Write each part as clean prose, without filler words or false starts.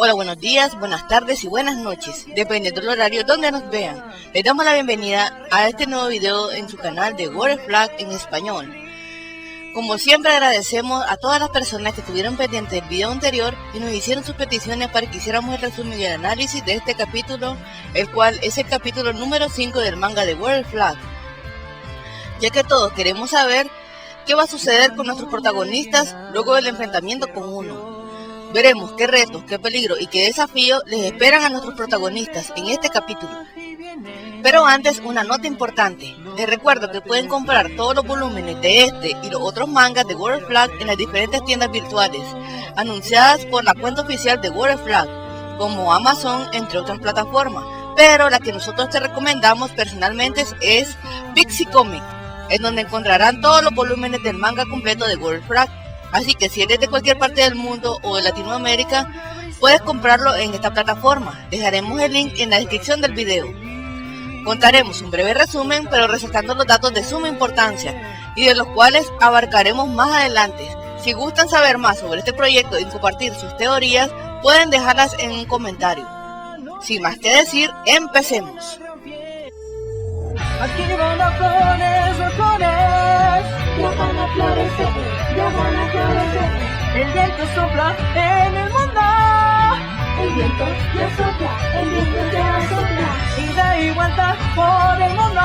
Hola, buenos días, buenas tardes y buenas noches, dependiendo del horario donde nos vean. Les damos la bienvenida a este nuevo video en su canal de World Flag en español. Como siempre, agradecemos a todas las personas que estuvieron pendientes del video anterior y nos hicieron sus peticiones para que hiciéramos el resumen y el análisis de este capítulo, el cual es el capítulo número 5 del manga de World Flag. Ya que todos queremos saber qué va a suceder con nuestros protagonistas luego del enfrentamiento con Uno. Veremos qué retos, qué peligro y qué desafíos les esperan a nuestros protagonistas en este capítulo. Pero antes, una nota importante. Les recuerdo que pueden comprar todos los volúmenes de este y los otros mangas de World Flag en las diferentes tiendas virtuales, anunciadas por la cuenta oficial de World Flag, como Amazon, entre otras plataformas. Pero la que nosotros te recomendamos personalmente es Pixie Comic, en donde encontrarán todos los volúmenes del manga completo de World Flag. Así que si eres de cualquier parte del mundo o de Latinoamérica, puedes comprarlo en esta plataforma. Dejaremos el link en la descripción del video. Contaremos un breve resumen, pero resaltando los datos de suma importancia y de los cuales abarcaremos más adelante. Si gustan saber más sobre este proyecto y compartir sus teorías, pueden dejarlas en un comentario. Sin más que decir, empecemos. Aquí van a flores, rocones, ya van a florecer, ya van a florecer. El viento sopla en el mundo, el viento ya sopla, el viento ya sopla. Y da y vuelta por el mundo,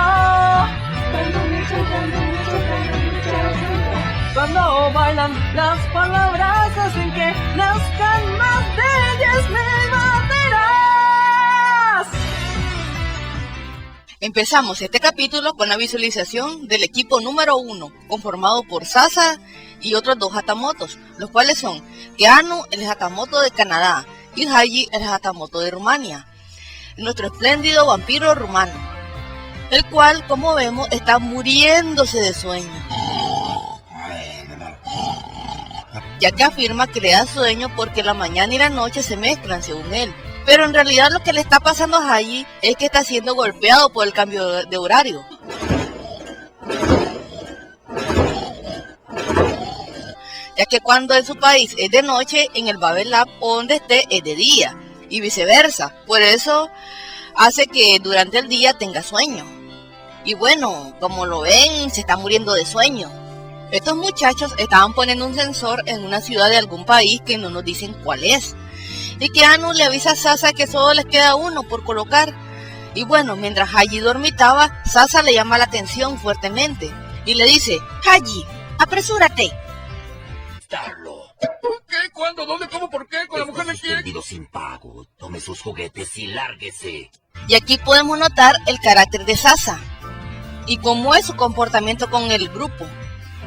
cuando bailan las palabras hacen que nazcan más de 10,000 banderas. Empezamos este capítulo con la visualización del equipo número 1, conformado por Sasa y otros dos Hatamotos, los cuales son Keanu, el Hatamoto de Canadá, y Haji, el Hatamoto de Rumania, nuestro espléndido vampiro rumano, el cual, como vemos, está muriéndose de sueño, ya que afirma que le da sueño porque la mañana y la noche se mezclan, según él. Pero en realidad lo que le está pasando a Haji es que está siendo golpeado por el cambio de horario. Ya que cuando en su país es de noche, en el Babel Lab o donde esté es de día, y viceversa. Por eso hace que durante el día tenga sueño. Y bueno, como lo ven, se está muriendo de sueño. Estos muchachos estaban poniendo un sensor en una ciudad de algún país que no nos dicen cuál es. Y Keanu le avisa a Sasa que solo les queda uno por colocar. Y bueno, mientras Haji dormitaba, Sasa le llama la atención fuertemente y le dice: Haji, apresúrate. ¿Qué? ¿Cuándo? ¿Dónde? ¿Cómo? ¿Por qué? ¿Con la mujer de quién? Suspendido sin pago. Tome sus juguetes y lárguese. Y aquí podemos notar el carácter de Sasa y cómo es su comportamiento con el grupo.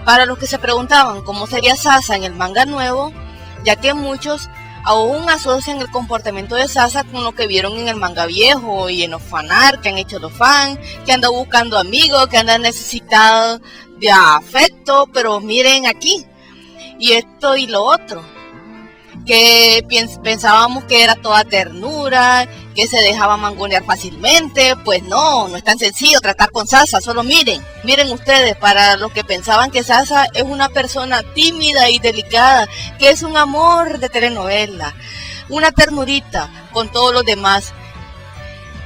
Para los que se preguntaban cómo sería Sasa en el manga nuevo, ya que muchos aún asocian el comportamiento de Sasa con lo que vieron en el manga viejo y en los fanart que han hecho los fans, que anda buscando amigos, que anda necesitado de afecto, pero miren aquí, y esto y lo otro, que pensábamos que era toda ternura, que se dejaba mangonear fácilmente. Pues no, no es tan sencillo tratar con Sasa. Solo miren ustedes, para los que pensaban que Sasa es una persona tímida y delicada, que es un amor de telenovela, una ternurita con todos los demás,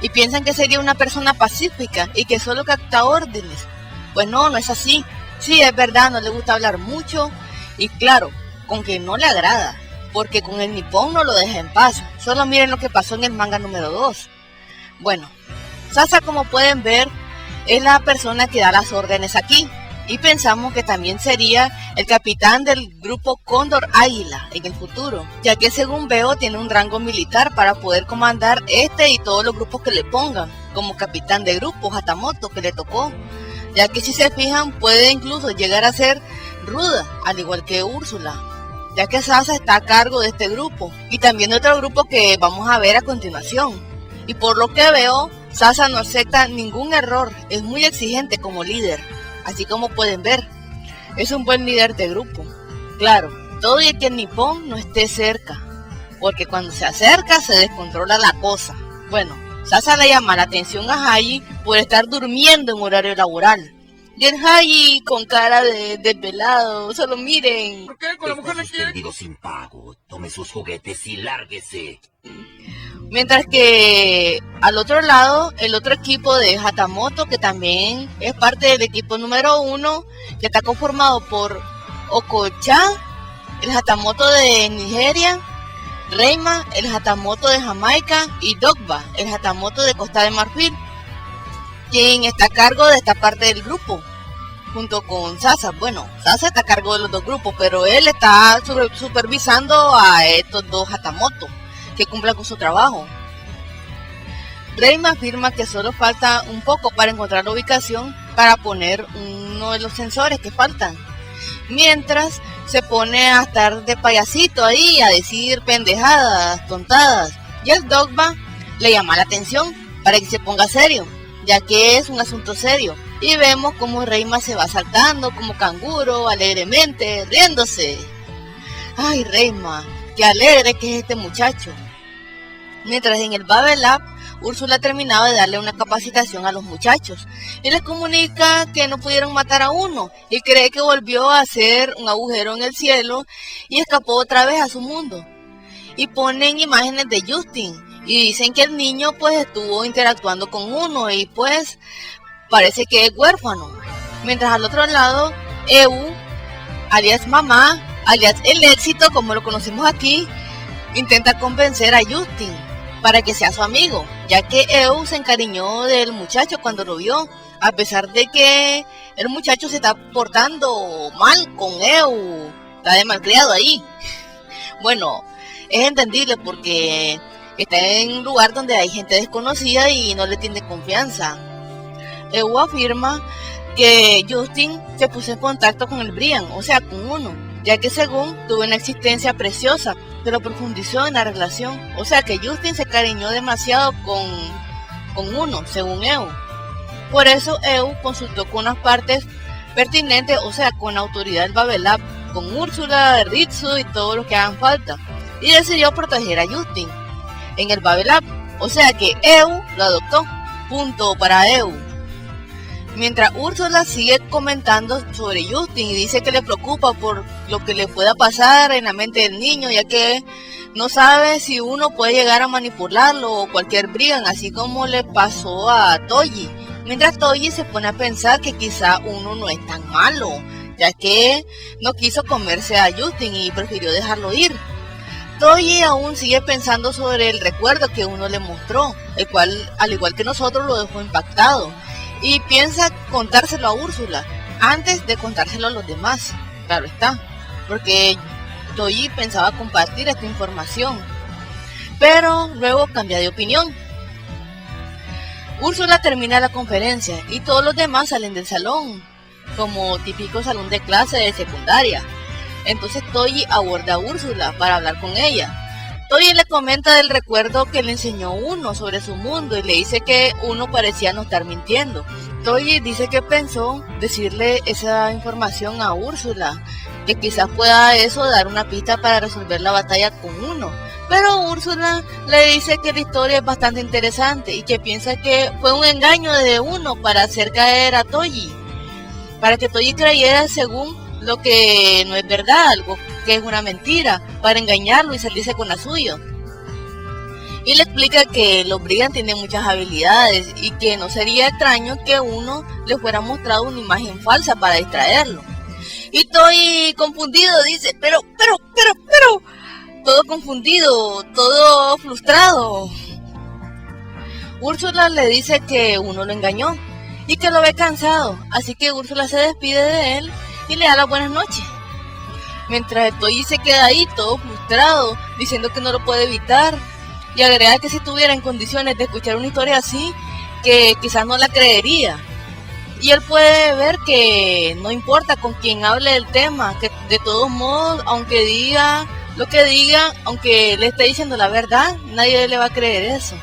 y piensan que sería una persona pacífica y que solo capta órdenes. Pues no, no es así. Sí, es verdad, no le gusta hablar mucho, y claro, con que no le agrada, porque con el nipón no lo deja en paz. Solo miren lo que pasó en el manga número 2. Bueno, Sasa, como pueden ver, es la persona que da las órdenes aquí, y pensamos que también sería el capitán del grupo Cóndor Águila en el futuro, ya que según veo tiene un rango militar para poder comandar este y todos los grupos que le pongan, como capitán de grupo Hatamoto que le tocó, ya que si se fijan puede incluso llegar a ser ruda, al igual que Úrsula, ya que Sasa está a cargo de este grupo y también de otro grupo que vamos a ver a continuación. Y por lo que veo, Sasa no acepta ningún error, es muy exigente como líder, así como pueden ver, es un buen líder de grupo. Claro, todo y que el nipón no esté cerca, porque cuando se acerca se descontrola la cosa. Bueno, Sasa le llama la atención a Haji por estar durmiendo en horario laboral, Genhai con cara de desvelado, solo miren. ¿Por qué? Con la mujer Está le quiere. suspendido sin pago. Tome sus juguetes y lárguese. Mientras que al otro lado, el otro equipo de Hatamoto, que también es parte del equipo número 1, que está conformado por Okocha, el Hatamoto de Nigeria, Reima, el Hatamoto de Jamaica, y Dogba, el Hatamoto de Costa de Marfil, quien está a cargo de esta parte del grupo, junto con Sasa. Bueno, Sasa está a cargo de los dos grupos, pero él está supervisando a estos dos Hatamoto, que cumplan con su trabajo. Reima afirma que solo falta un poco para encontrar la ubicación para poner uno de los sensores que faltan, mientras se pone a estar de payasito ahí, a decir pendejadas, tontadas, y el Dogba le llama la atención para que se ponga serio, ya que es un asunto serio, y vemos como Reima se va saltando como canguro, alegremente, riéndose. ¡Ay, Reima! ¡Qué alegre que es este muchacho! Mientras en el Babel Lab, Úrsula terminaba de darle una capacitación a los muchachos y les comunica que no pudieron matar a uno y cree que volvió a hacer un agujero en el cielo y escapó otra vez a su mundo. Y ponen imágenes de Justin y dicen que el niño pues estuvo interactuando con uno y pues parece que es huérfano. Mientras al otro lado, Eu, alias Mamá, alias El Éxito, como lo conocemos aquí, intenta convencer a Justin para que sea su amigo, ya que Eu se encariñó del muchacho cuando lo vio, a pesar de que el muchacho se está portando mal con Eu, está de malcriado ahí. Bueno, es entendible porque está en un lugar donde hay gente desconocida y no le tiene confianza. Eu afirma que Justin se puso en contacto con el Brian, o sea, con uno, ya que según tuvo una existencia preciosa, pero profundizó en la relación, o sea que Justin se cariñó demasiado con uno, según Eu. Por eso Eu consultó con las partes pertinentes, o sea, con la autoridad del Babel Lab, con Úrsula, Ritsu y todo lo que hagan falta, y decidió proteger a Justin en el Babel Lab, o sea que Eu lo adoptó, punto para Eu. Mientras Úrsula sigue comentando sobre Justin y dice que le preocupa por lo que le pueda pasar en la mente del niño, ya que no sabe si uno puede llegar a manipularlo o cualquier brigand, así como le pasó a Toji. Mientras Toji se pone a pensar que quizá uno no es tan malo, ya que no quiso comerse a Justin y prefirió dejarlo ir. Toji aún sigue pensando sobre el recuerdo que uno le mostró, el cual, al igual que nosotros, lo dejó impactado. Y piensa contárselo a Úrsula antes de contárselo a los demás, claro está, porque Toji pensaba compartir esta información, pero luego cambia de opinión. Úrsula termina la conferencia y todos los demás salen del salón, como típico salón de clase de secundaria. Entonces Toji aborda a Úrsula para hablar con ella. Toji le comenta del recuerdo que le enseñó uno sobre su mundo y le dice que uno parecía no estar mintiendo. Toji dice que pensó decirle esa información a Úrsula, que quizás pueda eso dar una pista para resolver la batalla con uno. Pero Úrsula le dice que la historia es bastante interesante y que piensa que fue un engaño de uno para hacer caer a Toji, para que Toji creyera según lo que no es verdad, algo que es una mentira, para engañarlo y salirse con la suya. Y le explica que los brigands tienen muchas habilidades y que no sería extraño que uno le fuera mostrado una imagen falsa para distraerlo. Y Toji confundido dice, pero, todo confundido, todo frustrado. Úrsula le dice que uno lo engañó y que lo ve cansado, así que Úrsula se despide de él y le da las buenas noches. Mientras Toji se queda ahí todo frustrado, diciendo que no lo puede evitar, y agrega que si estuviera en condiciones de escuchar una historia así, que quizás no la creería. Y él puede ver que no importa con quién hable del tema, que de todos modos, aunque diga lo que diga, aunque le esté diciendo la verdad, nadie le va a creer eso.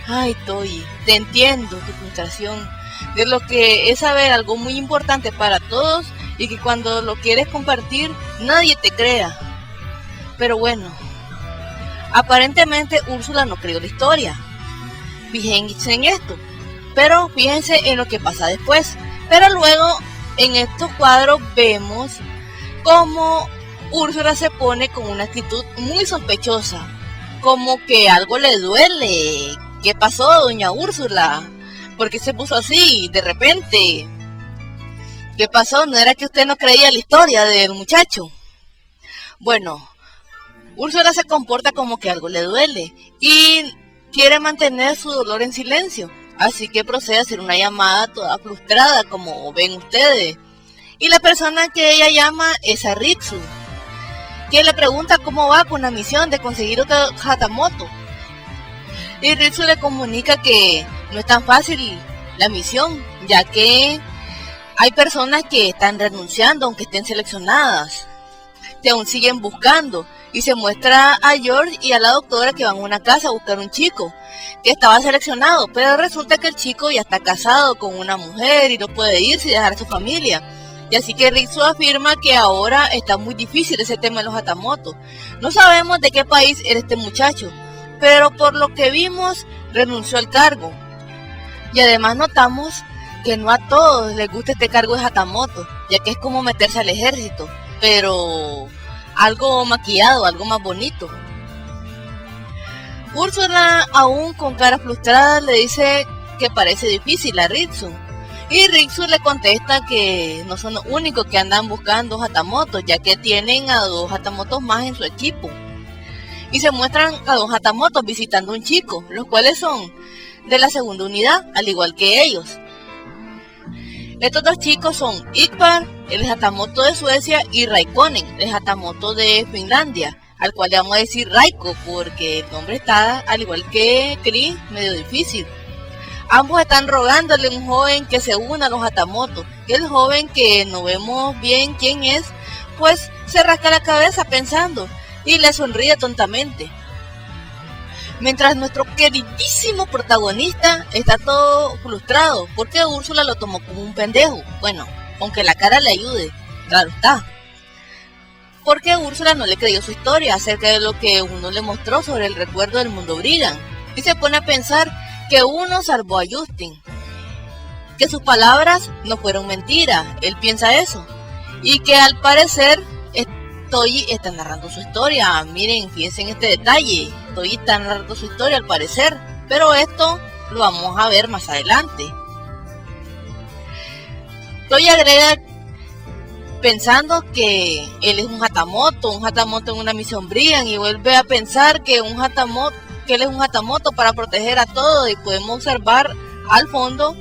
Ay, Toji, te entiendo tu frustración de lo que es saber algo muy importante para todos y que cuando lo quieres compartir nadie te crea. Pero bueno, aparentemente Úrsula no creyó la historia. Fíjense en esto, pero fíjense en lo que pasa después. Pero luego En estos cuadros vemos cómo Úrsula se pone con una actitud muy sospechosa, como que algo le duele. ¿Qué pasó, doña Úrsula? ¿Por qué se puso así de repente? ¿Qué pasó? ¿No era que usted no creía la historia del muchacho? Bueno, Úrsula se comporta como que algo le duele y quiere mantener su dolor en silencio. Así que procede a hacer una llamada toda frustrada, como ven ustedes. Y la persona que ella llama es a Ritsu, que le pregunta cómo va con la misión de conseguir otro Hatamoto. Y Ritsu le comunica que no es tan fácil la misión, ya que hay personas que están renunciando aunque estén seleccionadas, que aún siguen buscando. Y se muestra a George y a la doctora que van a una casa a buscar un chico que estaba seleccionado, pero resulta que el chico ya está casado con una mujer y no puede irse y dejar a su familia. Y así que Ritsu afirma que ahora está muy difícil ese tema de los Hatamoto. No sabemos de qué país era este muchacho, pero por lo que vimos renunció al cargo. Y además notamos que no a todos les gusta este cargo de Hatamoto, ya que es como meterse al ejército, pero algo maquillado, algo más bonito. Úrsula, aún con cara frustrada, le dice que parece difícil a Ritsu. Y Ritsu le contesta que no son los únicos que andan buscando Hatamotos, ya que tienen a 2 Hatamotos más en su equipo. Y se muestran a 2 Hatamotos visitando a un chico, los cuales son de la segunda unidad, al igual que ellos. Estos 2 chicos son Ickbar, el Hatamoto de Suecia, y Raikkonen, el Hatamoto de Finlandia, al cual le vamos a decir Raiko porque el nombre está, al igual que Chris, medio difícil. Ambos están rogándole a un joven que se una a los Hatamoto, y el joven, que no vemos bien quién es, pues se rasca la cabeza pensando y le sonríe tontamente. Mientras nuestro queridísimo protagonista está todo frustrado porque Úrsula lo tomó como un pendejo. Bueno, aunque la cara le ayude, claro está. Porque Úrsula no le creyó su historia acerca de lo que uno le mostró sobre el recuerdo del mundo Brigand. Y se pone a pensar que uno salvó a Justin, que sus palabras no fueron mentiras. Él piensa eso. Y que al parecer Toji está narrando su historia. Miren, fíjense en este detalle. Toji está narrando su historia al parecer, pero esto lo vamos a ver más adelante. Toji agrega pensando que él es un Hatamoto en una misión Brigand, y vuelve a pensar que él es un Hatamoto para proteger a todos, y podemos observar al fondo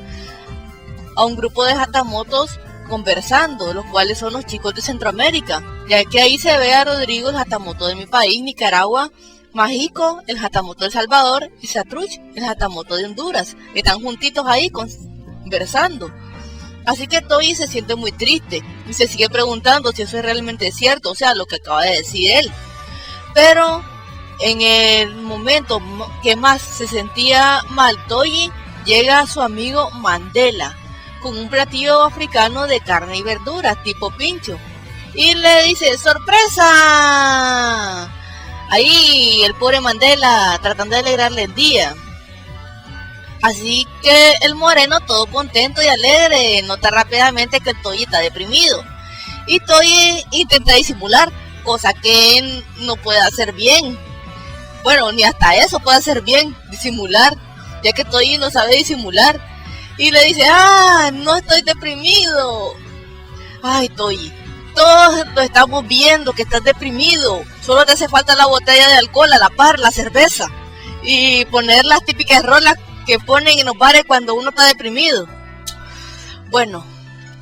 a un grupo de Hatamotos conversando, los cuales son los chicos de Centroamérica, ya que ahí se ve a Rodrigo, el Hatamoto de mi país, Nicaragua, Mágico, el Hatamoto de El Salvador, y Satruch, el Hatamoto de Honduras. Están juntitos ahí conversando. Así que Toji se siente muy triste y se sigue preguntando si eso es realmente cierto, o sea, lo que acaba de decir él. Pero en el momento que más se sentía mal Toji, llega su amigo Mandela con un platillo africano de carne y verduras tipo pincho y le dice ¡sorpresa! Ahí el pobre Mandela tratando de alegrarle el día. Así que el moreno, todo contento y alegre, nota rápidamente que el Toji está deprimido. Y Toji intenta disimular, cosa que él no puede hacer bien. Bueno, ni hasta eso puede hacer bien, disimular, ya que Toji no sabe disimular. Y le dice, no estoy deprimido. Ay, Toji, todos lo estamos viendo que estás deprimido. Solo te hace falta la botella de alcohol a la par, la cerveza. Y poner las típicas rolas que ponen en los bares cuando uno está deprimido. Bueno,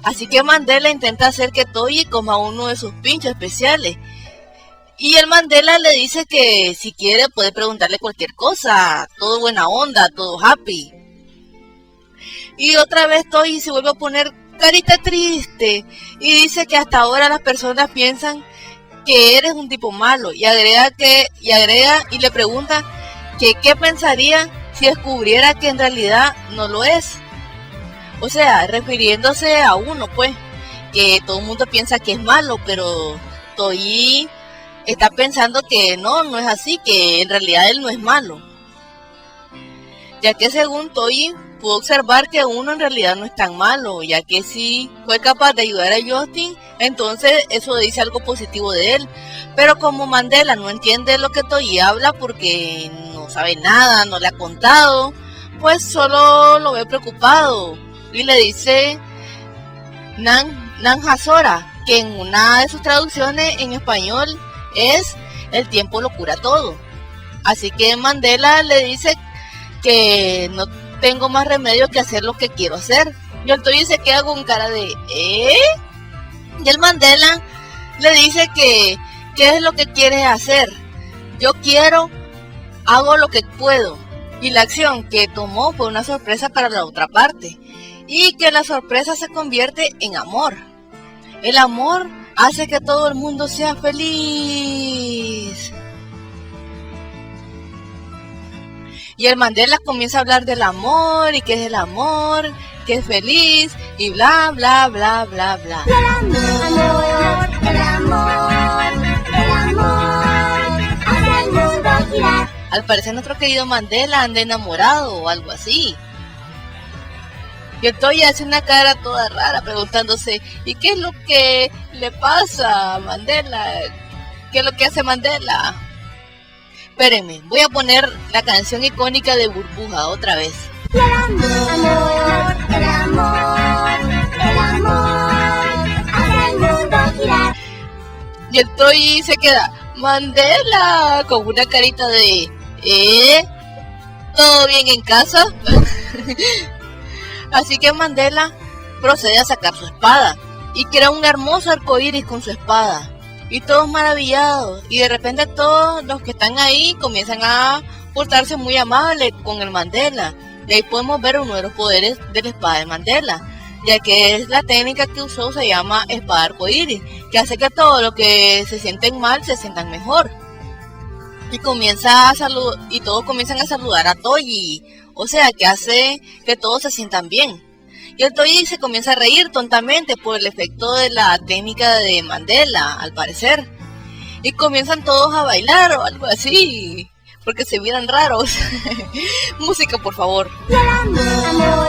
así que Mandela intenta hacer que Toji coma uno de sus pinchos especiales. Y el Mandela le dice que si quiere puede preguntarle cualquier cosa, todo buena onda, todo happy. Y otra vez Toji se vuelve a poner carita triste y dice que hasta ahora las personas piensan que eres un tipo malo, y agrega y le pregunta que qué pensaría si descubriera que en realidad no lo es. O sea, refiriéndose a uno, pues, que todo el mundo piensa que es malo, pero Toji está pensando que no es así, que en realidad él no es malo. Ya que según Toji, pudo observar que uno en realidad no es tan malo, ya que si fue capaz de ayudar a Justin, entonces eso dice algo positivo de él. Pero como Mandela no entiende lo que Toyi habla porque no sabe nada, no le ha contado, pues solo lo ve preocupado y le dice Nan Hasora, que en una de sus traducciones en español es el tiempo lo cura todo. Así que Mandela le dice que no tengo más remedio que hacer lo que quiero hacer. Y el Toyi se queda con cara de y el Mandela le dice que ¿qué es lo que quieres hacer? Yo hago lo que puedo. Y la acción que tomó fue una sorpresa para la otra parte. Y que la sorpresa se convierte en amor. El amor hace que todo el mundo sea feliz. Y el Mandela comienza a hablar del amor y qué es el amor, que es feliz y bla bla bla bla bla. El amor hace el mundo girar. Al parecer nuestro querido Mandela anda enamorado o algo así. Y el Toyi hace una cara toda rara preguntándose, ¿y qué es lo que le pasa a Mandela? ¿Qué es lo que hace Mandela? Espérenme, voy a poner la canción icónica de Burbuja otra vez. El amor hace el mundo girar. Y el Toyi se queda, Mandela, con una carita de, ¿todo bien en casa? Así que Mandela procede a sacar su espada y crea un hermoso arcoíris con su espada. Y todos maravillados, y de repente todos los que están ahí comienzan a portarse muy amables con el Mandela. Y ahí podemos ver uno de los poderes de la espada de Mandela, ya que es la técnica que usó, se llama espada arcoíris, que hace que todos los que se sienten mal se sientan mejor. Y todos comienzan a saludar a Toyi, o sea que hace que todos se sientan bien. Y el Toyi se comienza a reír tontamente por el efecto de la técnica de Mandela, al parecer. Y comienzan todos a bailar o algo así, porque se miran raros. Música, por favor. El amor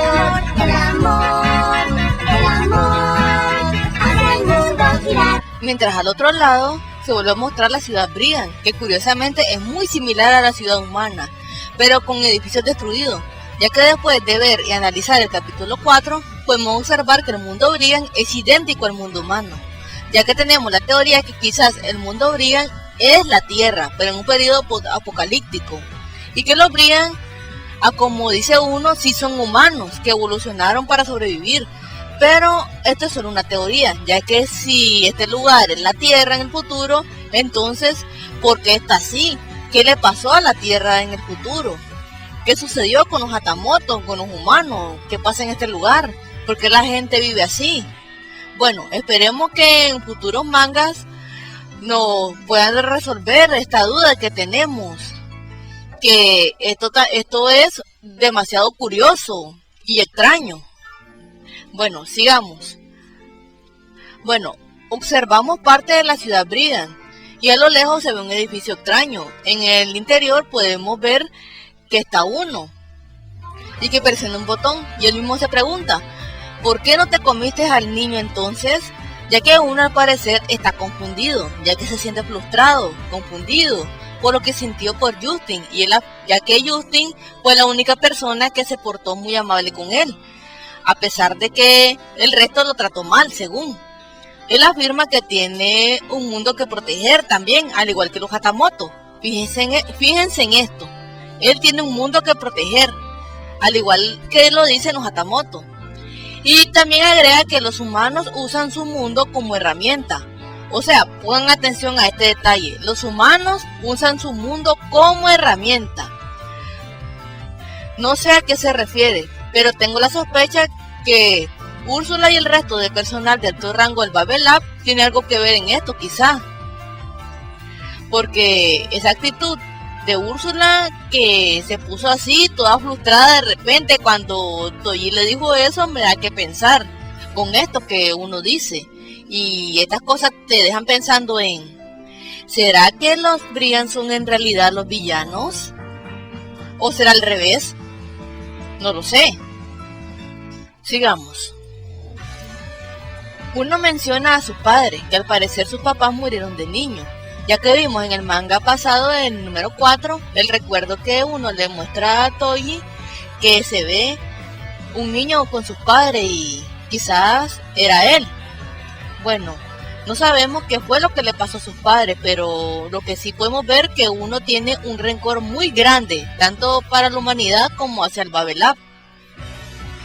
hace el mundo girar. Mientras al otro lado se vuelve a mostrar la ciudad Brian, que curiosamente es muy similar a la ciudad humana, pero con edificios destruidos. Ya que después de ver y analizar el capítulo 4, podemos observar que el mundo Brian es idéntico al mundo humano, ya que tenemos la teoría que quizás el mundo Brian es la Tierra, pero en un periodo apocalíptico, y que los Brian, como dice uno, sí son humanos que evolucionaron para sobrevivir, pero esto es solo una teoría, ya que si este lugar es la Tierra en el futuro, entonces, ¿por qué está así? ¿Qué le pasó a la Tierra en el futuro? ¿Qué sucedió con los Hatamotos, con los humanos? ¿Qué pasa en este lugar? ¿Por qué la gente vive así? Bueno, esperemos que en futuros mangas nos puedan resolver esta duda que tenemos. Que esto es demasiado curioso y extraño. Bueno, sigamos. Bueno, observamos parte de la ciudad Brian y a lo lejos se ve un edificio extraño. En el interior podemos ver que está uno y que presiona un botón y él mismo se pregunta, ¿por qué no te comiste al niño entonces? Ya que uno al parecer está confundido, ya que se siente frustrado, confundido por lo que sintió por Justin, y ya que Justin fue la única persona que se portó muy amable con él, a pesar de que el resto lo trató mal, según. Él afirma que tiene un mundo que proteger también, al igual que los Hatamoto. Fíjense en esto. Él tiene un mundo que proteger, al igual que lo dicen los Hatamoto. Y también agrega que los humanos usan su mundo como herramienta. O sea, pongan atención a este detalle. Los humanos usan su mundo como herramienta. No sé a qué se refiere, pero tengo la sospecha que Úrsula y el resto del personal de alto rango del Babel Lab tiene algo que ver en esto, quizá. Porque esa actitud de Úrsula, que se puso así, toda frustrada de repente cuando Toyi le dijo eso, me da que pensar con esto que uno dice. Y estas cosas te dejan pensando en, ¿será que los Brian son en realidad los villanos? ¿O será al revés? No lo sé. Sigamos. Uno menciona a su padre, que al parecer sus papás murieron de niño, ya que vimos en el manga pasado, en el número 4, el recuerdo que uno le muestra a Toji, que se ve un niño con sus padres y quizás era él. Bueno, no sabemos qué fue lo que le pasó a sus padres, pero lo que sí podemos ver que uno tiene un rencor muy grande, tanto para la humanidad como hacia el Babelab.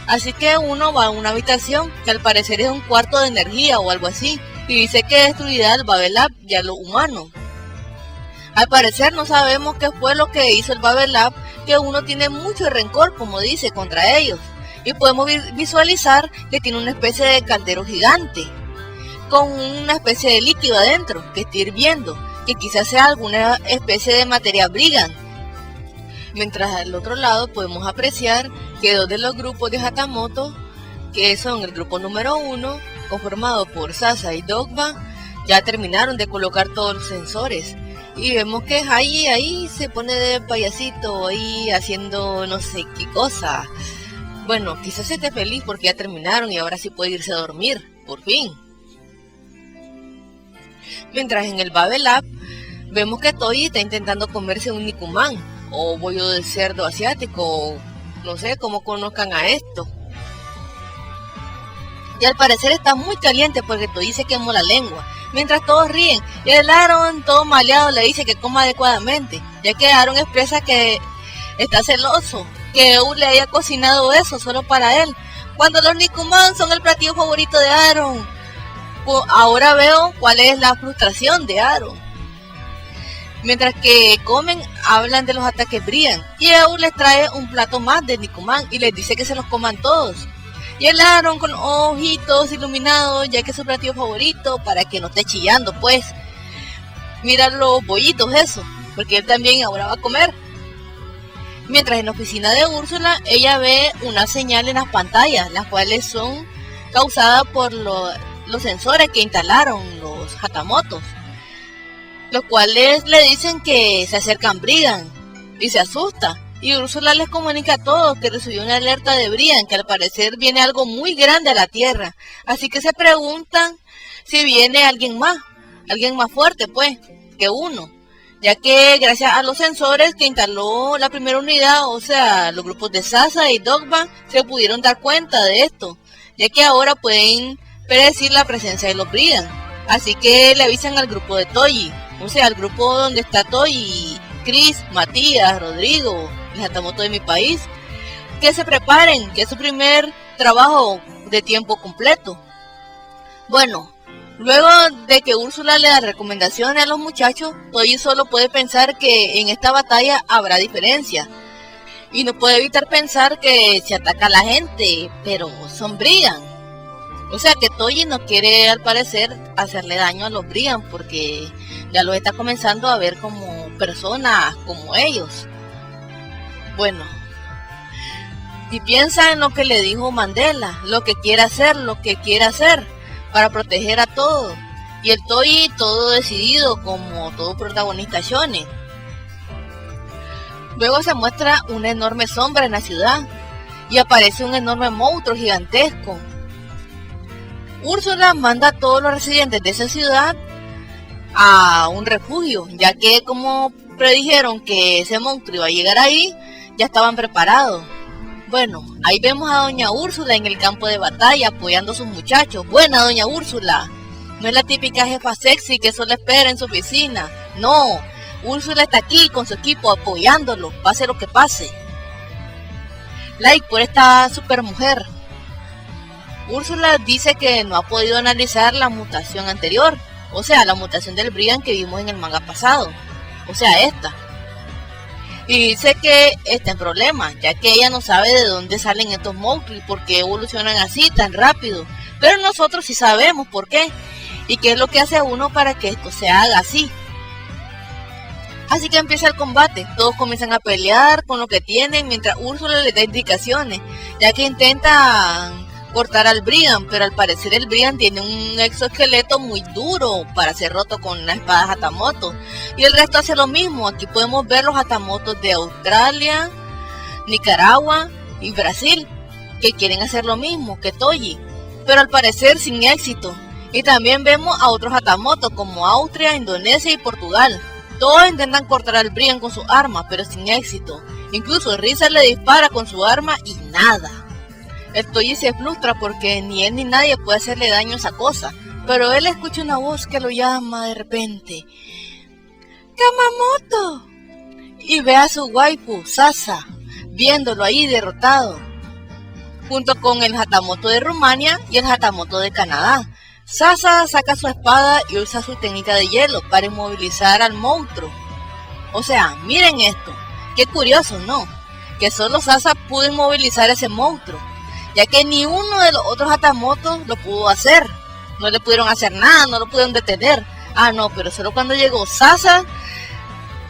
Así que uno va a una habitación, que al parecer es un cuarto de energía o algo así, y dice que destruirá el Babelab y a lo humano. Al parecer no sabemos qué fue lo que hizo el Babelab, que uno tiene mucho rencor, como dice, contra ellos. Y podemos visualizar que tiene una especie de caldero gigante, con una especie de líquido adentro, que está hirviendo, que quizás sea alguna especie de materia brigand. Mientras al otro lado podemos apreciar que dos de los grupos de Hatamoto, que son el grupo número 1, conformado por Sasa y Dogba, ya terminaron de colocar todos los sensores. Y vemos que Haji ahí se pone de payasito, ahí haciendo no sé qué cosa. Bueno, quizás esté feliz porque ya terminaron y ahora sí puede irse a dormir, por fin. Mientras en el Babelab vemos que Toji está intentando comerse un Nikuman, o bollo de cerdo asiático, o no sé cómo conozcan a esto. Y al parecer está muy caliente porque Toji se quemó la lengua, mientras todos ríen, y el Aaron todo maleado le dice que coma adecuadamente, ya que Aaron expresa que está celoso, que Eu le haya cocinado eso solo para él, cuando los Nikuman son el platillo favorito de Aaron. Pues ahora veo cuál es la frustración de Aaron. Mientras que comen, hablan de los ataques Brian, y Eu les trae un plato más de Nikuman y les dice que se los coman todos. Y el Aaron con ojitos iluminados, ya que es su platillo favorito, para que no esté chillando, pues. Mira los bollitos eso, porque él también ahora va a comer. Mientras en la oficina de Úrsula, ella ve una señal en las pantallas, las cuales son causadas por los sensores que instalaron los Hatamotos, los cuales le dicen que se acercan Brian, y se asusta. Y Úrsula les comunica a todos que recibió una alerta de Brian, que al parecer viene algo muy grande a la Tierra. Así que se preguntan si viene alguien más fuerte pues, que uno. Ya que gracias a los sensores que instaló la primera unidad, o sea, los grupos de Sasa y Dogba, se pudieron dar cuenta de esto. Ya que ahora pueden predecir la presencia de los Brian. Así que le avisan al grupo de Toji, o sea, al grupo donde está Toji, Chris, Matías, Rodrigo, el Hatamoto de mi país, que se preparen, que es su primer trabajo de tiempo completo. Bueno, luego de que Úrsula le da recomendaciones a los muchachos, Toji solo puede pensar que en esta batalla habrá diferencia, y no puede evitar pensar que se ataca a la gente, pero son Brian. O sea que Toji no quiere al parecer hacerle daño a los Brian, porque ya los está comenzando a ver como personas como ellos. Bueno, y piensa en lo que le dijo Mandela, lo que quiere hacer para proteger a todos. Y el Toji todo decidido, como todo protagonista shonen. Luego se muestra una enorme sombra en la ciudad y aparece un enorme monstruo gigantesco. Úrsula manda a todos los residentes de esa ciudad a un refugio, ya que como predijeron que ese monstruo iba a llegar ahí, ya estaban preparados. Bueno, ahí vemos a doña Úrsula en el campo de batalla apoyando a sus muchachos. Buena doña Úrsula, no es la típica jefa sexy que solo espera en su oficina. No, Úrsula está aquí con su equipo apoyándolo, pase lo que pase. Like por esta super mujer. Úrsula dice que no ha podido analizar la mutación anterior, o sea, la mutación del Brian que vimos en el manga pasado, o sea, esta. Y dice que está en problemas, ya que ella no sabe de dónde salen estos monstruos y por qué evolucionan así tan rápido. Pero nosotros sí sabemos por qué y qué es lo que hace uno para que esto se haga así. Así que empieza el combate, todos comienzan a pelear con lo que tienen mientras Úrsula les da indicaciones, ya que intentan cortar al Brian, pero al parecer el Brian tiene un exoesqueleto muy duro para ser roto con una espada Hatamoto, y el resto hace lo mismo. Aquí podemos ver los Hatamotos de Australia, Nicaragua y Brasil, que quieren hacer lo mismo que Toji, pero al parecer sin éxito. Y también vemos a otros Hatamoto como Austria, Indonesia y Portugal. Todos intentan cortar al Brian con sus armas, pero sin éxito. Incluso Risa le dispara con su arma y nada. El Toji se frustra porque ni él ni nadie puede hacerle daño a esa cosa, pero él escucha una voz que lo llama de repente. ¡Kamamoto! Y ve a su waifu, Sasa, viéndolo ahí derrotado, junto con el Hatamoto de Rumania y el Hatamoto de Canadá. Sasa saca su espada y usa su técnica de hielo para inmovilizar al monstruo. O sea, miren esto, qué curioso, ¿no? Que solo Sasa pudo inmovilizar a ese monstruo, ya que ni uno de los otros Hatamotos lo pudo hacer. No le pudieron hacer nada, no lo pudieron detener. Ah, no, pero solo cuando llegó Sasa,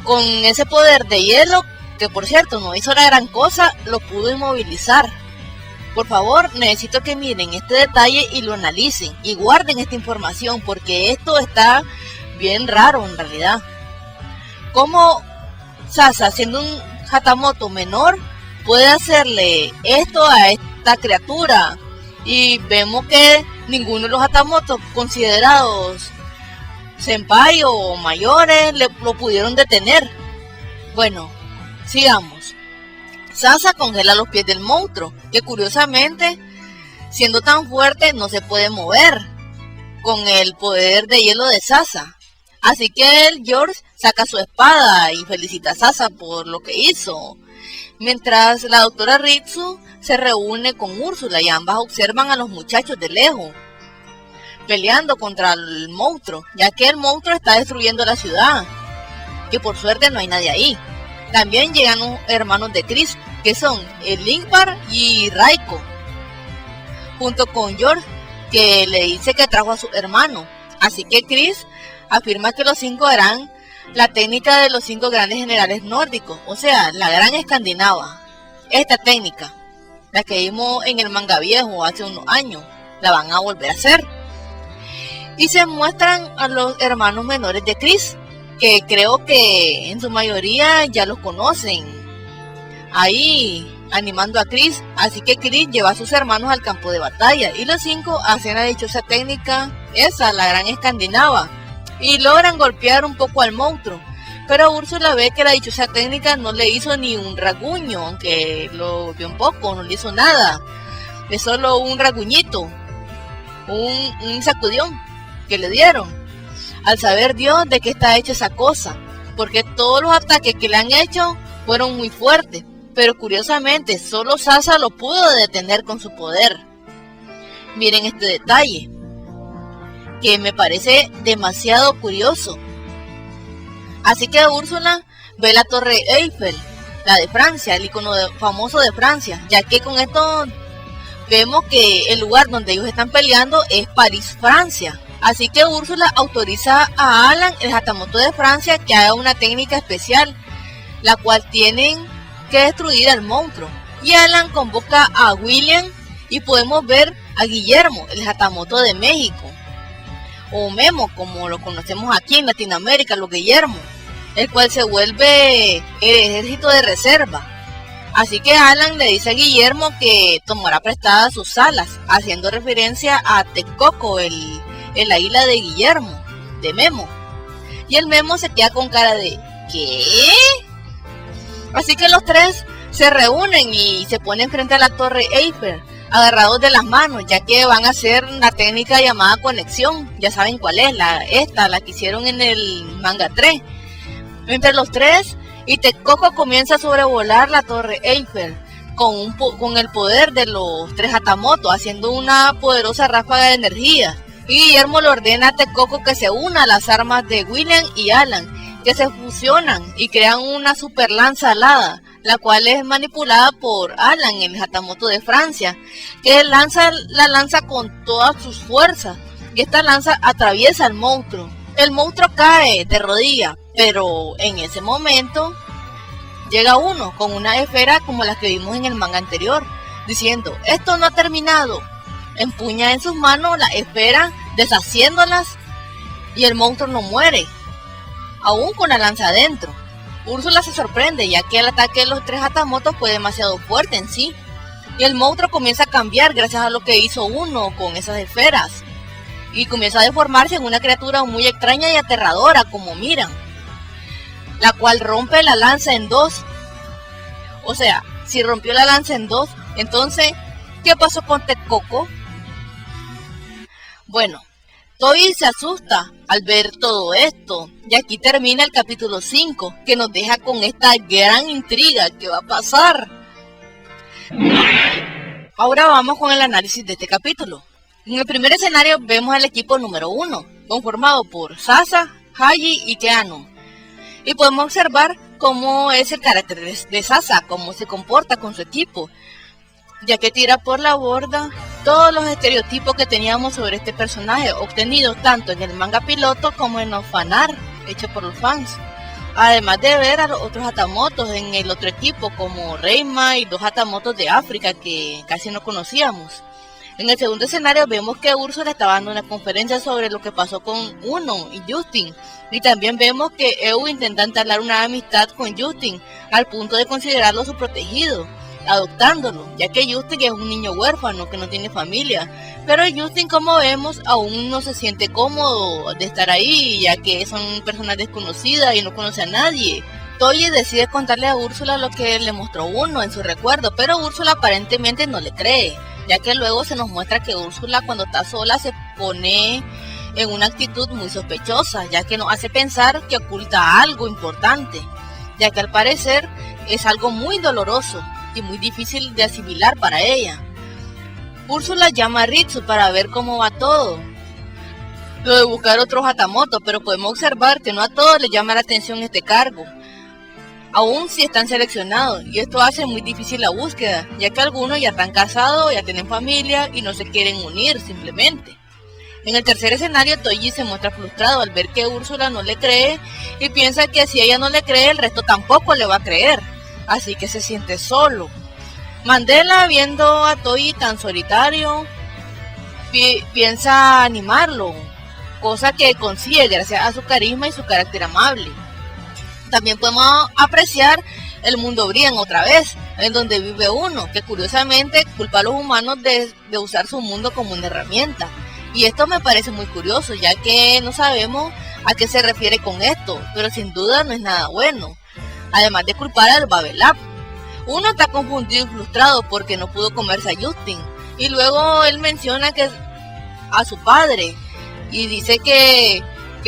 con ese poder de hielo, que por cierto no hizo la gran cosa, lo pudo inmovilizar. Por favor, necesito que miren este detalle y lo analicen y guarden esta información porque esto está bien raro en realidad. ¿Cómo Sasa, siendo un Hatamoto menor, puede hacerle esto a esta criatura? Y vemos que ninguno de los Hatamotos considerados senpai o mayores lo pudieron detener. Bueno, sigamos. Sasa congela los pies del monstruo, que curiosamente, siendo tan fuerte, no se puede mover con el poder de hielo de Sasa. Así que George saca su espada y felicita a Sasa por lo que hizo. Mientras la doctora Ritsu se reúne con Úrsula y ambas observan a los muchachos de lejos, peleando contra el monstruo, ya que el monstruo está destruyendo la ciudad, que por suerte no hay nadie ahí. También llegan los hermanos de Chris, que son el Ingvar y Raiko, junto con George, que le dice que trajo a su hermano. Así que Chris afirma que los 5 harán la técnica de los 5 grandes generales nórdicos, o sea, la gran escandinava. Esta técnica, la que vimos en el manga viejo hace unos años, la van a volver a hacer. Y se muestran a los hermanos menores de Chris, que creo que en su mayoría ya los conocen, ahí animando a Chris. Así que Chris lleva a sus hermanos al campo de batalla y los 5 hacen la dichosa técnica, esa, la gran escandinava, y logran golpear un poco al monstruo. Pero Úrsula ve que la dichosa técnica no le hizo ni un rasguño, aunque lo golpeó un poco, no le hizo nada. Es solo un rasguñito, un sacudión que le dieron. Al saber Dios de qué está hecha esa cosa, porque todos los ataques que le han hecho fueron muy fuertes, pero curiosamente solo Sasa lo pudo detener con su poder. Miren este detalle, que me parece demasiado curioso. Así que Úrsula ve la Torre Eiffel, la de Francia, el icono famoso de Francia, ya que con esto vemos que el lugar donde ellos están peleando es París, Francia. Así que Úrsula autoriza a Alan, el Hatamoto de Francia, que haga una técnica especial, la cual tienen que destruir al monstruo. Y Alan convoca a William y podemos ver a Guillermo, el Hatamoto de México, o Memo, como lo conocemos aquí en Latinoamérica, los Guillermo, el cual se vuelve el ejército de reserva. Así que Alan le dice a Guillermo que tomará prestadas sus alas, haciendo referencia a Texcoco, el águila de Guillermo, de Memo. Y el Memo se queda con cara de ¿qué? Así que los tres se reúnen y se ponen frente a la Torre Eiffel, agarrados de las manos, ya que van a hacer una técnica llamada conexión. Ya saben cuál es, la que hicieron en el manga 3. Entre los tres, y Texcoco comienza a sobrevolar la Torre Eiffel con el poder de los 3 Hatamoto, haciendo una poderosa ráfaga de energía. Y Guillermo le ordena a Texcoco que se una a las armas de William y Alan, que se fusionan y crean una super lanza alada, la cual es manipulada por Alan, el Hatamoto de Francia, que lanza la lanza con todas sus fuerzas, y esta lanza atraviesa al monstruo. El monstruo cae de rodillas, pero en ese momento llega uno con una esfera como las que vimos en el manga anterior, diciendo, esto no ha terminado. Empuña en sus manos la esfera, deshaciéndolas, y el monstruo no muere, aún con la lanza adentro. Úrsula se sorprende, ya que el ataque de los 3 Hatamotos fue demasiado fuerte en sí, y el monstruo comienza a cambiar gracias a lo que hizo Uno con esas esferas, y comienza a deformarse en una criatura muy extraña y aterradora, como miran, la cual rompe la lanza en dos. O sea, si rompió la lanza en dos, entonces, ¿qué pasó con Tecoco? Bueno, Toei se asusta al ver todo esto, y aquí termina el capítulo 5, que nos deja con esta gran intriga que va a pasar. Ahora vamos con el análisis de este capítulo. En el primer escenario vemos al equipo número 1, conformado por Sasa, Haji y Keanu. Y podemos observar cómo es el carácter de Sasa, cómo se comporta con su equipo, ya que tira por la borda todos los estereotipos que teníamos sobre este personaje, obtenidos tanto en el manga piloto como en los fanart hechos por los fans. Además de ver a los otros Hatamotos en el otro equipo, como Reima y 2 Hatamotos de África que casi no conocíamos. En el segundo escenario vemos que Úrsula estaba dando una conferencia sobre lo que pasó con Uno y Justin. Y también vemos que EU intenta entablar una amistad con Justin, al punto de considerarlo su protegido, adoptándolo, ya que Justin es un niño huérfano que no tiene familia. Pero Justin, como vemos, aún no se siente cómodo de estar ahí, ya que son personas desconocidas y no conoce a nadie. Toei decide contarle a Úrsula lo que le mostró Uno en su recuerdo, pero Úrsula aparentemente no le cree, ya que luego se nos muestra que Úrsula, cuando está sola, se pone en una actitud muy sospechosa, ya que nos hace pensar que oculta algo importante, ya que al parecer es algo muy doloroso y muy difícil de asimilar para ella. Úrsula llama a Ritsu para ver cómo va todo, lo de buscar otros Hatamoto, pero podemos observar que no a todos les llama la atención este cargo, aún si están seleccionados, y esto hace muy difícil la búsqueda, ya que algunos ya están casados, ya tienen familia y no se quieren unir simplemente. En el tercer escenario, Toji se muestra frustrado al ver que Úrsula no le cree y piensa que si ella no le cree, el resto tampoco le va a creer, así que se siente solo. Mandela, viendo a Toji tan solitario, piensa animarlo, cosa que consigue gracias a su carisma y su carácter amable. También podemos apreciar el mundo Brian otra vez, en donde vive Uno, que curiosamente culpa a los humanos de usar su mundo como una herramienta. Y esto me parece muy curioso, ya que no sabemos a qué se refiere con esto, pero sin duda no es nada bueno. Además de culpar al Babelab, Uno está confundido y frustrado porque no pudo comerse a Justin, y luego él menciona que a su padre, y dice que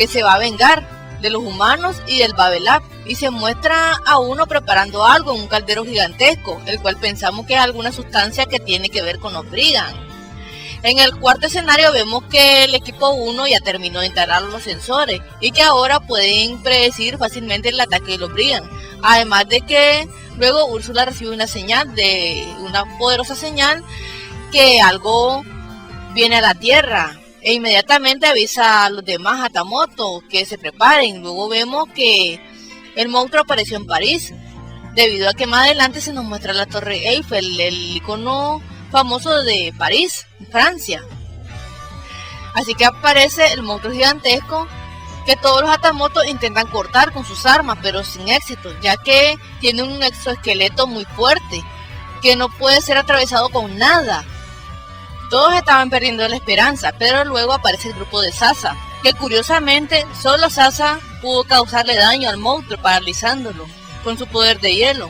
se va a vengar de los humanos y del Babelab, y se muestra a Uno preparando algo en un caldero gigantesco, el cual pensamos que es alguna sustancia que tiene que ver con los Brigan. En el cuarto escenario vemos que el equipo 1 ya terminó de instalar los sensores y que ahora pueden predecir fácilmente el ataque de los Brigan. Además de que luego Úrsula recibe una poderosa señal que algo viene a la Tierra, e inmediatamente avisa a los demás Hatamoto que se preparen. Luego vemos que el monstruo apareció en París, debido a que más adelante se nos muestra la Torre Eiffel, el icono famoso de París, Francia. Así que aparece el monstruo gigantesco que todos los Hatamoto intentan cortar con sus armas, pero sin éxito, ya que tiene un exoesqueleto muy fuerte que no puede ser atravesado con nada. Todos estaban perdiendo la esperanza, pero luego aparece el grupo de Sasa, que curiosamente solo Sasa pudo causarle daño al monstruo, paralizándolo con su poder de hielo,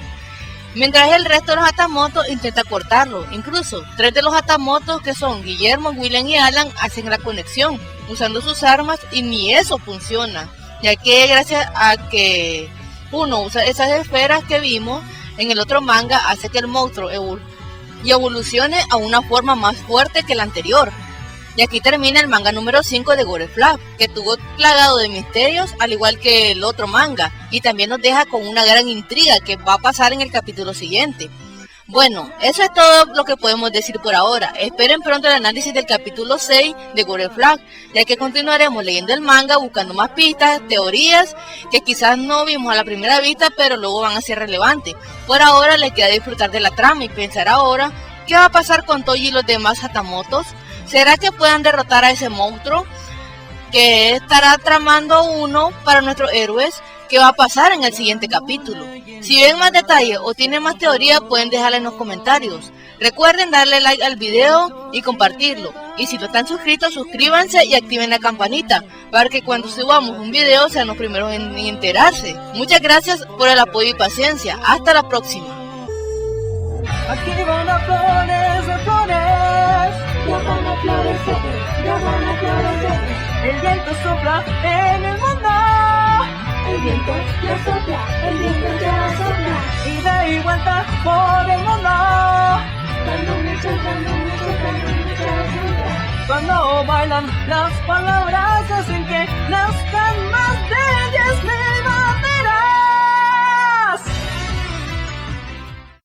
mientras el resto de los Hatamoto intenta cortarlo. Incluso 3 de los Hatamoto, que son Guillermo, William y Alan, hacen la conexión usando sus armas, y ni eso funciona, ya que gracias a que Uno usa esas esferas que vimos en el otro manga, hace que el monstruo evolucione a una forma más fuerte que la anterior. Y aquí termina el manga número 5 de Gore Flag, que estuvo plagado de misterios al igual que el otro manga, y también nos deja con una gran intriga que va a pasar en el capítulo siguiente. Bueno, eso es todo lo que podemos decir por ahora. Esperen pronto el análisis del capítulo 6 de Gore Flag, ya que continuaremos leyendo el manga, buscando más pistas, teorías que quizás no vimos a la primera vista, pero luego van a ser relevantes. Por ahora les queda disfrutar de la trama y pensar ahora qué va a pasar con Toji y los demás Hatamotos. ¿Será que puedan derrotar a ese monstruo? ¿Qué estará tramando Uno para nuestros héroes? qué va a pasar en el siguiente capítulo. Si ven más detalle o tienen más teoría, pueden dejarla en los comentarios. Recuerden darle like al video y compartirlo. Y si no están suscritos, suscríbanse y activen la campanita para que cuando subamos un video sean los primeros en enterarse. Muchas gracias por el apoyo y paciencia. Hasta la próxima. Aquí van las flores de flores, Ya van a florecer, ya van a florecer. el viento sopla en el mundo El viento ya sopla, el viento ya sopla. y da y vuelta por el mundo. Dando muchas, dando muchas, dando muchas vueltas. Cuando bailan las palabras hacen que nazcan más de 10,000